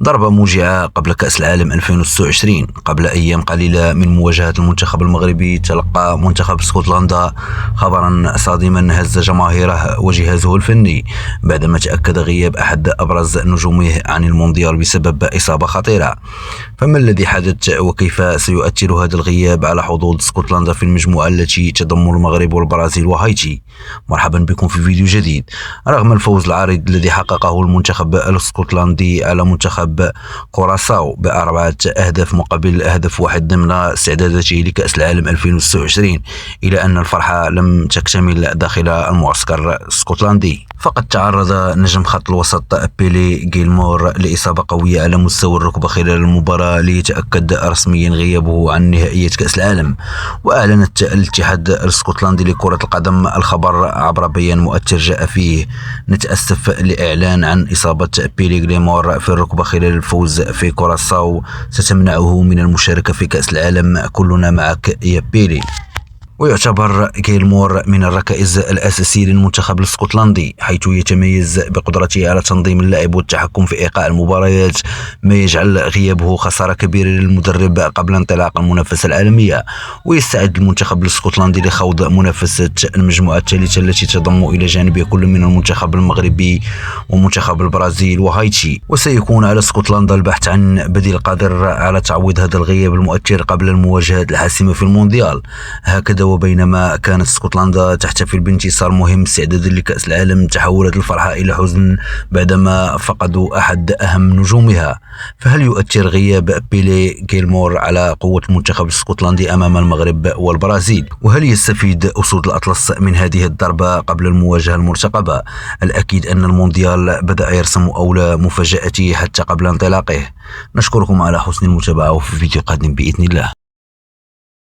ضربة موجعة قبل كأس العالم 2026. قبل أيام قليلة من مواجهة المنتخب المغربي تلقى منتخب اسكتلندا خبرا صادما هز جماهيره وجهازه الفني بعدما تأكد غياب أحد أبرز نجومه عن المونديال بسبب إصابة خطيرة. فما الذي حدث وكيف سيؤثر هذا الغياب على حظوظ اسكتلندا في المجموعة التي تضم المغرب والبرازيل وهايتي؟ مرحبا بكم في فيديو جديد. رغم الفوز العريض الذي حققه المنتخب الاسكتلندي على منتخب كوراساو ب4 أهداف مقابل هدف واحد ضمن استعداداته لكأس العالم 2026، إلى أن الفرحة لم تكتمل داخل المعسكر الاسكتلندي، فقد تعرض نجم خط الوسط بيلي جيلمور لإصابة قوية على مستوى الركبة خلال المباراة ليتأكد رسميا غيابه عن نهائيات كأس العالم. وأعلنت الاتحاد الاسكتلندي لكرة القدم الخبر عبر بيان مؤثر جاء فيه: نتأسف لإعلان عن إصابة بيلي جيلمور في الركبة خلال الفوز في كوراساو، ستمنعه من المشاركة في كأس العالم، كلنا معك يا بيلي. ويعتبر جيلمور من الركائز الأساسية للمنتخب الاسكتلندي، حيث يتميز بقدرته على تنظيم اللعب والتحكم في إيقاع المباريات، ما يجعل غيابه خسارة كبيرة للمدرب قبل انطلاق المنافسة العالمية. ويستعد المنتخب الاسكتلندي لخوض منافسة المجموعة الثالثة التي تضم إلى جانبها كل من المنتخب المغربي ومنتخب البرازيل وهايتي. وسيكون على اسكتلندا البحث عن بديل قادر على تعويض هذا الغياب المؤثر قبل المواجهات الحاسمة في المونديال. هكذا وبينما كانت اسكتلندا تحتفل بانتصار مهم استعدادا لكأس العالم، تحولت الفرحة إلى حزن بعدما فقدوا أحد أهم نجومها. فهل يؤثر غياب بيلي جيلمور على قوة المنتخب الاسكتلندي أمام المغرب والبرازيل؟ وهل يستفيد أسود الأطلس من هذه الضربة قبل المواجهة المرتقبة؟ الأكيد أن المونديال بدأ يرسم أولى مفاجآته حتى قبل انطلاقه. نشكركم على حسن المتابعة، وفي فيديو قادم بإذن الله.